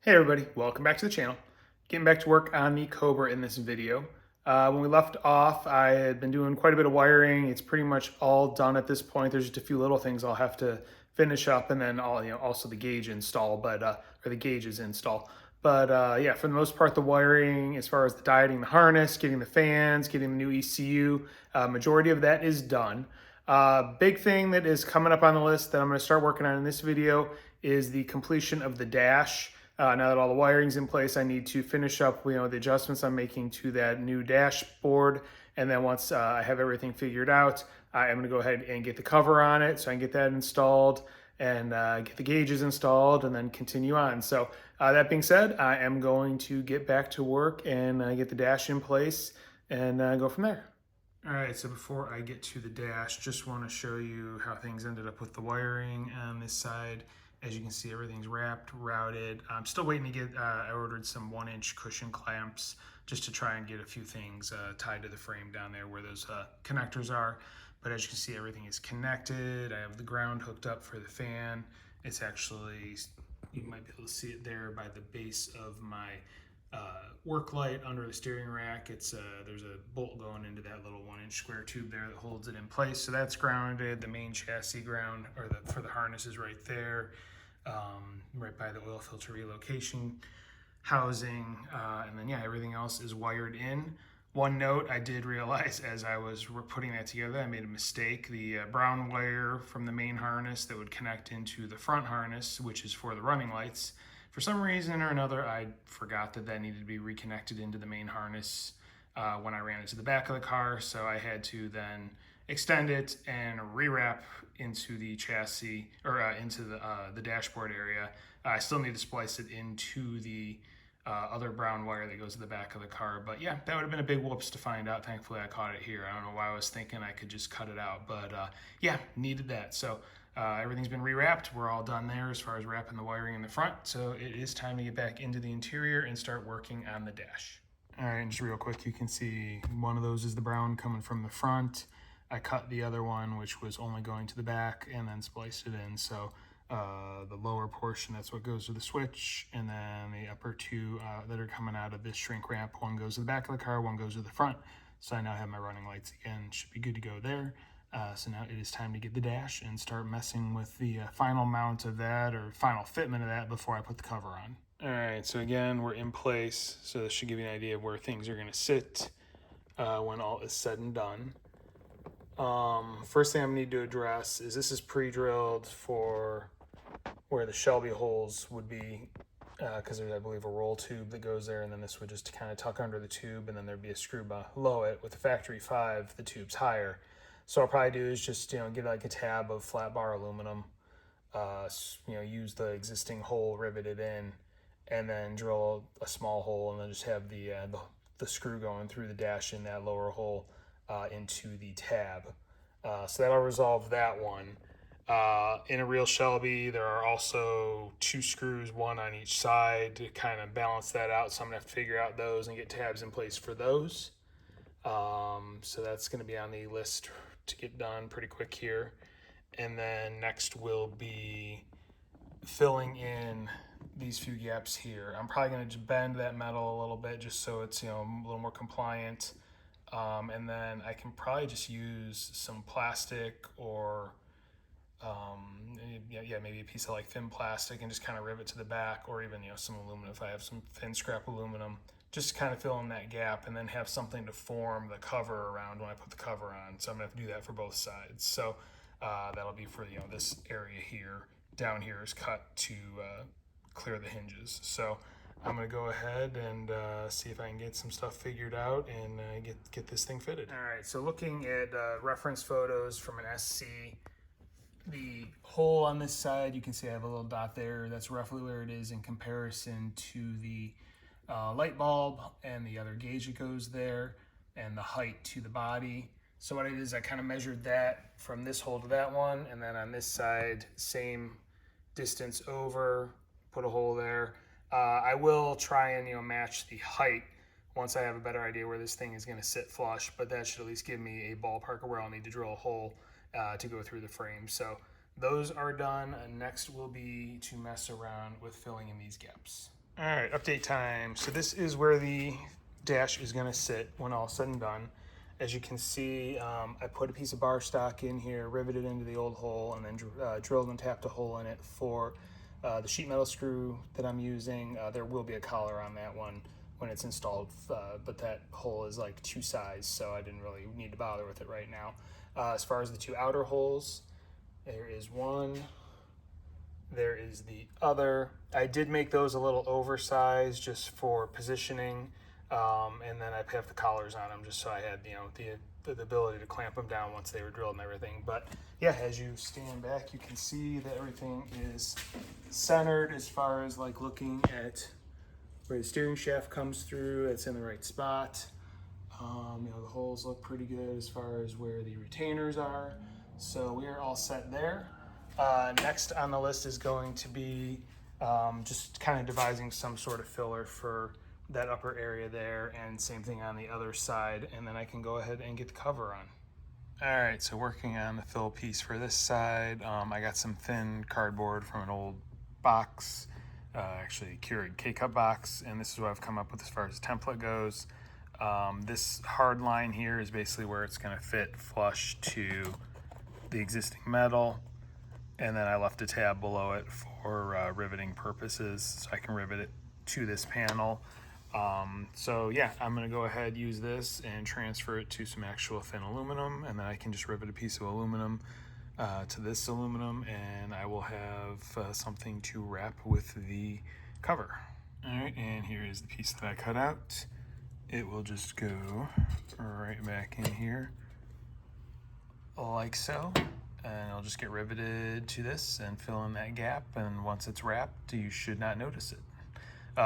Hey everybody, welcome back to the channel. Getting back to work on the Cobra in this video. When we left off, I had been doing quite a bit of wiring. It's pretty much all done at this point. There's just a few little things I'll have to finish up, and then also the gauge install, or the gauges install. Yeah, for the most part, the wiring, as far as the dieting the harness, getting the fans, getting the new ECU, majority of that is done. Big thing that is coming up on the list that I'm going to start working on in this video is the completion of the dash. Now that all the wiring's in place, I need to finish up, the adjustments I'm making to that new dashboard. And then once I have everything figured out, I'm going to go ahead and get the cover on it so I can get that installed and get the gauges installed and then continue on. So that being said, I am going to get back to work and get the dash in place and go from there. All right, so before I get to the dash, just want to show you how things ended up with the wiring on this side. As you can see, everything's wrapped, routed. I'm still waiting to get, I ordered some 1-inch cushion clamps just to try and get a few things tied to the frame down there where those connectors are. But as you can see, everything is connected. I have the ground hooked up for the fan. It's actually, you might be able to see it there by the base of my work light under the steering rack. It's there's a bolt going into that little 1-inch square tube there that holds it in place. So that's grounded. The main chassis ground for the harness is right there, right by the oil filter relocation housing, and then yeah, everything else is wired in. One note I did realize as I was putting that together, I made a mistake. The brown wire from the main harness that would connect into the front harness, which is for the running lights, for some reason or another, I forgot that needed to be reconnected into the main harness when I ran into the back of the car. So I had to then extend it and rewrap into the chassis or into the dashboard area. I still need to splice it into the other brown wire that goes to the back of the car. But yeah, that would have been a big whoops to find out. Thankfully, I caught it here. I don't know why I was thinking I could just cut it out, but yeah, needed that. So everything's been rewrapped. We're all done there as far as wrapping the wiring in the front. So it is time to get back into the interior and start working on the dash. All right, and just real quick, you can see one of those is the brown coming from the front. I cut the other one, which was only going to the back, and then spliced it in. So the lower portion, that's what goes to the switch, and then the upper two that are coming out of this shrink wrap, one goes to the back of the car, one goes to the front. So I now have my running lights again, should be good to go there. So now it is time to get the dash and start messing with the final mount of that, or final fitment of that, before I put the cover on. All right, so again, we're in place, so this should give you an idea of where things are gonna sit when all is said and done. First thing I need to address is this is pre-drilled for where the Shelby holes would be, because there's, I believe, a roll tube that goes there, and then this would just kind of tuck under the tube, and then there'd be a screw below it. With the factory 5, the tube's higher. So what I'll probably do is just, get like a tab of flat bar aluminum, use the existing hole riveted in, and then drill a small hole, and then just have the screw going through the dash in that lower hole into the tab. So that'll resolve that one. In a real Shelby, there are also 2 screws, one on each side, to kind of balance that out. So I'm gonna have to figure out those and get tabs in place for those. So that's gonna be on the list to get done pretty quick here. And then next will be filling in these few gaps here. I'm probably gonna just bend that metal a little bit just so it's, a little more compliant. And then I can probably just use some plastic or maybe a piece of like thin plastic and just kind of rivet to the back, or even some aluminum if I have some thin scrap aluminum, just to kind of fill in that gap, and then have something to form the cover around when I put the cover on. So I'm gonna have to do that for both sides. So that'll be for this area here. Down here is cut to clear the hinges. So I'm gonna go ahead and see if I can get some stuff figured out and get this thing fitted. All right, so looking at reference photos from an SC, the hole on this side, you can see I have a little dot there. That's roughly where it is in comparison to the light bulb and the other gauge that goes there, and the height to the body. So what I did is I kind of measured that from this hole to that one, and then on this side, same distance over, put a hole there. I will try and match the height once I have a better idea where this thing is going to sit flush, but that should at least give me a ballpark of where I'll need to drill a hole to go through the frame. So those are done. Next will be to mess around with filling in these gaps. All right, update time. So this is where the dash is gonna sit when all said and done. As you can see, I put a piece of bar stock in here, riveted into the old hole, and then drilled and tapped a hole in it for the sheet metal screw that I'm using. There will be a collar on that one when it's installed, but that hole is like 2 size, so I didn't really need to bother with it right now. As far as the 2 outer holes, there is one, there is the other. I did make those a little oversized just for positioning, and then I have the collars on them just so I had the ability to clamp them down once they were drilled and everything. But yeah, as you stand back, you can see that everything is centered as far as like looking at where the steering shaft comes through. It's in the right spot. The holes look pretty good as far as where the retainers are. So we are all set there. Next on the list is going to be just kind of devising some sort of filler for that upper area there, and same thing on the other side, and then I can go ahead and get the cover on. All right, so working on the fill piece for this side, I got some thin cardboard from an old box, actually Keurig K-Cup box, and this is what I've come up with as far as the template goes. This hard line here is basically where it's going to fit flush to the existing metal, and then I left a tab below it for riveting purposes, so I can rivet it to this panel. So yeah, I'm going to go ahead, use this and transfer it to some actual thin aluminum, and then I can just rivet a piece of aluminum to this aluminum, and I will have something to wrap with the cover. All right, and here is the piece that I cut out. It will just go right back in here like so, and it'll just get riveted to this and fill in that gap, and once it's wrapped, you should not notice it.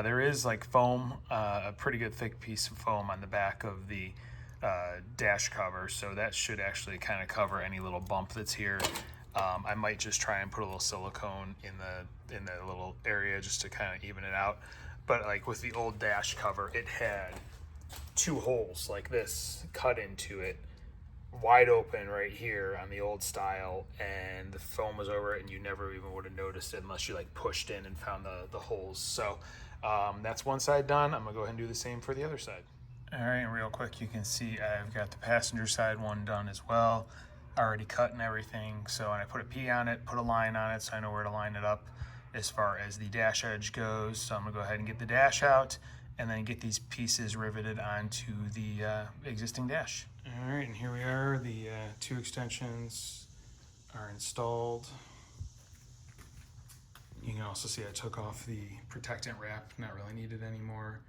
There is like foam, a pretty good thick piece of foam on the back of the dash cover, so that should actually kind of cover any little bump that's here. I might just try and put a little silicone in the little area just to kind of even it out. But like with the old dash cover, it had 2 holes like this cut into it, wide open right here on the old style, and the foam was over it, and you never even would have noticed it unless you like pushed in and found the holes. So that's one side done. I'm gonna go ahead and do the same for the other side. All right, and real quick, you can see I've got the passenger side one done as well, already cut and everything. So, and I put a P on it, put a line on it, so I know where to line it up as far as the dash edge goes. So I'm gonna go ahead and get the dash out, and then get these pieces riveted onto the existing dash. All right, and here we are. The 2 extensions are installed. You can also see I took off the protectant wrap, not really needed anymore.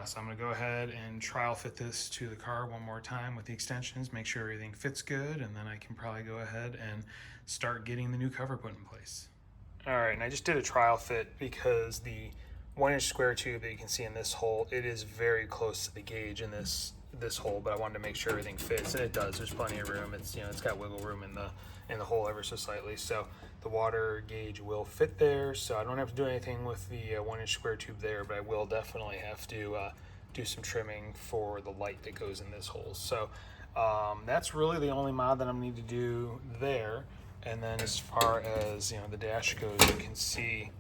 So I'm gonna go ahead and trial fit this to the car one more time with the extensions, make sure everything fits good, and then I can probably go ahead and start getting the new cover put in place. All right, and I just did a trial fit because the 1-inch square tube that you can see in this hole, it is very close to the gauge in this hole, but I wanted to make sure everything fits, and it does. There's plenty of room. It's it's got wiggle room in the hole ever so slightly, so the water gauge will fit there. So I don't have to do anything with the 1-inch square tube there, but I will definitely have to do some trimming for the light that goes in this hole. So that's really the only mod that I'm going to need to do there. And then as far as the dash goes, you can see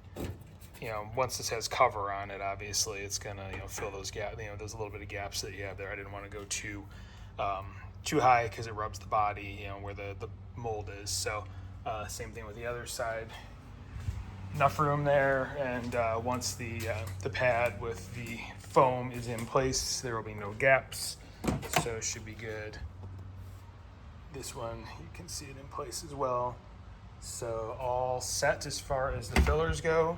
once this has cover on it, obviously it's gonna fill those gaps. Those little bit of gaps that you have there. I didn't want to go too high because it rubs the body, where the mold is. So same thing with the other side. Enough room there, and once the pad with the foam is in place, there will be no gaps, so it should be good. This one, you can see it in place as well. So all set as far as the fillers go.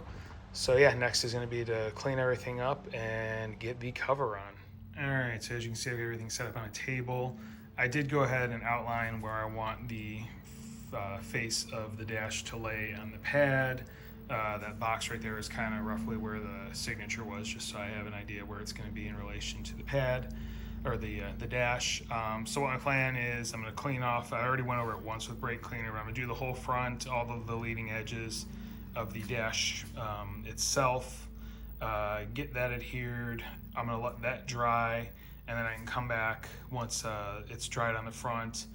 So yeah, next is going to be to clean everything up and get the cover on. All right, so as you can see, I've got everything set up on a table. I did go ahead and outline where I want the face of the dash to lay on the pad. That box right there is kind of roughly where the signature was, just so I have an idea where it's going to be in relation to the pad or the dash. So what my plan is, I'm going to clean off. I already went over it once with brake cleaner, but I'm going to do the whole front, all of the leading edges of the dash itself, get that adhered. I'm going to let that dry, and then I can come back once it's dried on the front,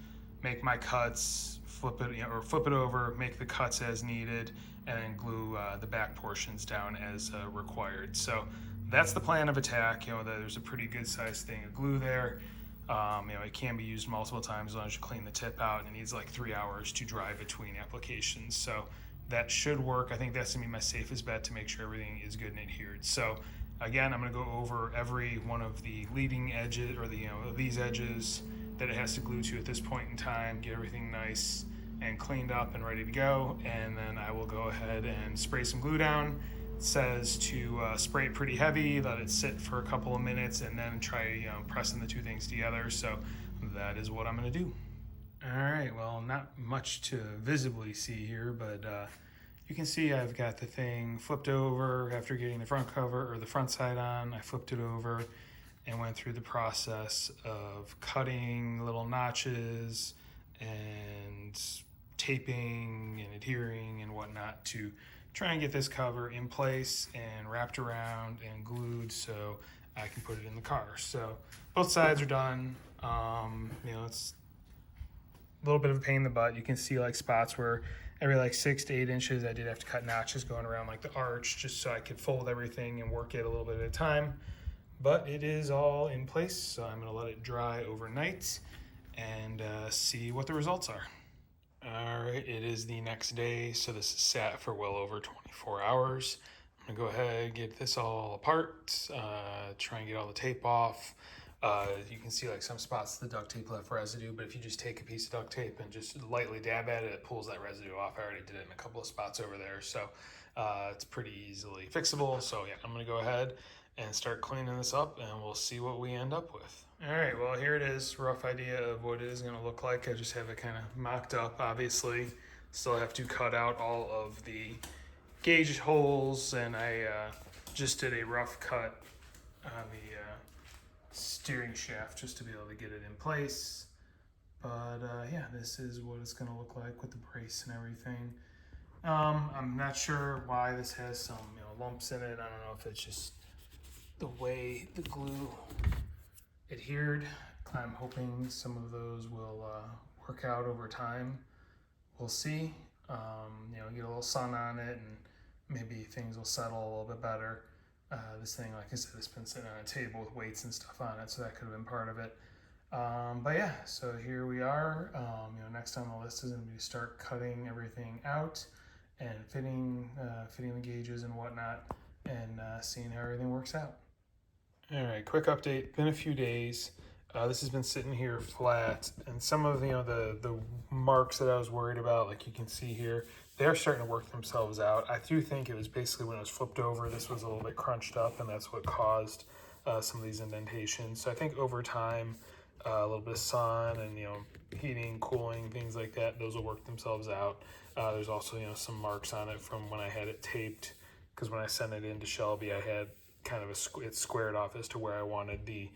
make my cuts, flip it over, make the cuts as needed, and then glue the back portions down as required. So that's the plan of attack. There's a pretty good sized thing of glue there. It can be used multiple times as long as you clean the tip out, and it needs like 3 hours to dry between applications. So that should work. I think that's gonna be my safest bet to make sure everything is good and adhered. So again, I'm gonna go over every one of the leading edges, or these edges that it has to glue to at this point in time, get everything nice and cleaned up and ready to go. And then I will go ahead and spray some glue down. It says to spray it pretty heavy, let it sit for a couple of minutes, and then try pressing the two things together. So that is what I'm gonna do. All right, well, not much to visibly see here, but you can see I've got the thing flipped over after getting the front cover, or the front side on. I flipped it over and went through the process of cutting little notches and taping and adhering and whatnot to try and get this cover in place and wrapped around and glued so I can put it in the car. So both sides are done. It's a little bit of a pain in the butt. You can see like spots where every like 6 to 8 inches I did have to cut notches going around like the arch, just so I could fold everything and work it a little bit at a time. But it is all in place, so I'm gonna let it dry overnight and see what the results are. All right, it is the next day, so this is sat for well over 24 hours. I'm gonna go ahead and get this all apart, try and get all the tape off. You can see like some spots the duct tape left residue, but if you just take a piece of duct tape and just lightly dab at it, it pulls that residue off. I already did it in a couple of spots over there, so it's pretty easily fixable. So yeah, I'm gonna go ahead and start cleaning this up, and we'll see what we end up with. All right, well, here it is, rough idea of what it is gonna look like. I just have it kind of mocked up, obviously. Still have to cut out all of the gauge holes, and I just did a rough cut on the steering shaft just to be able to get it in place. But yeah, this is what it's gonna look like with the brace and everything. I'm not sure why this has some lumps in it. I don't know if it's just the way the glue adhered. I'm hoping some of those will work out over time. We'll see. Get a little sun on it, and maybe things will settle a little bit better. This thing, like I said, has been sitting on a table with weights and stuff on it, so that could have been part of it. But yeah, so here we are. Next on the list is going to be to start cutting everything out and fitting the gauges and whatnot, and seeing how everything works out. All right, quick update. Been a few days. This has been sitting here flat, and some of the marks that I was worried about, like you can see here, they're starting to work themselves out. I do think it was basically when it was flipped over, this was a little bit crunched up, and that's what caused some of these indentations. So I think over time, a little bit of sun and heating, cooling, things like that, those will work themselves out. There's also some marks on it from when I had it taped, because when I sent it into Shelby, I had kind of it's squared off as to where I wanted the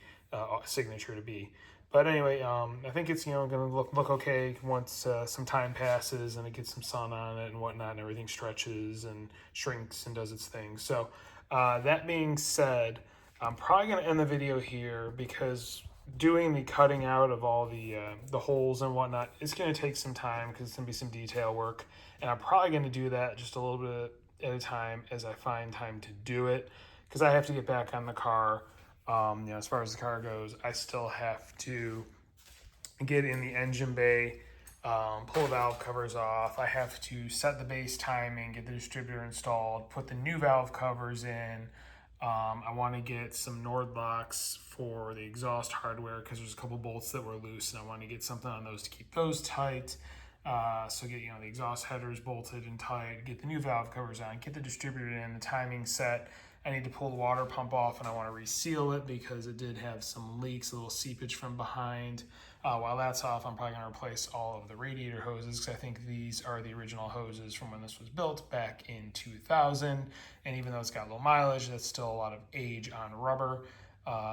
signature to be. But anyway, I think it's going to look okay once some time passes and it gets some sun on it and whatnot, and everything stretches and shrinks and does its thing. So that being said, I'm probably going to end the video here, because doing the cutting out of all the holes and whatnot, it's going to take some time, because it's going to be some detail work, and I'm probably going to do that just a little bit at a time as I find time to do it, because I have to get back on the car. As far as the car goes, I still have to get in the engine bay, pull the valve covers off. I have to set the base timing, get the distributor installed, put the new valve covers in. I want to get some Nord locks for the exhaust hardware, because there's a couple bolts that were loose, and I want to get something on those to keep those tight. So get the exhaust headers bolted and tight, get the new valve covers on, get the distributor in, the timing set. I need to pull the water pump off, and I want to reseal it because it did have some leaks, a little seepage from behind. While that's off, I'm probably going to replace all of the radiator hoses, because I think these are the original hoses from when this was built back in 2000. And even though it's got low mileage, that's still a lot of age on rubber.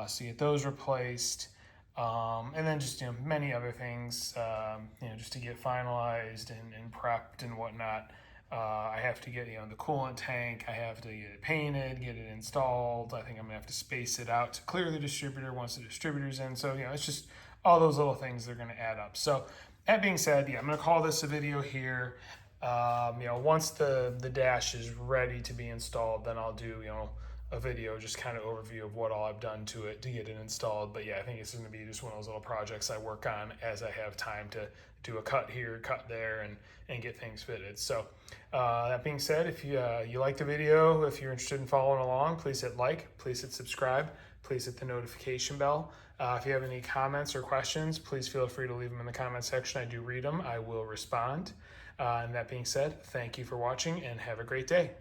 So get those replaced. And then just many other things, just to get finalized and prepped and whatnot. I have to get the coolant tank. I have to get it painted, get it installed. I think I'm gonna have to space it out to clear the distributor once the distributor's in. So it's just all those little things that are gonna add up. So that being said, I'm gonna call this a video here. Once the dash is ready to be installed, then I'll do, a video, just kind of overview of what all I've done to it to get it installed. But yeah, I think it's going to be just one of those little projects I work on as I have time to do a cut here, cut there, and get things fitted. So that being said, if you like the video, if you're interested in following along, please hit like, please hit subscribe, please hit the notification bell. If you have any comments or questions, please feel free to leave them in the comment section. I do read them. I will respond. And that being said, thank you for watching and have a great day.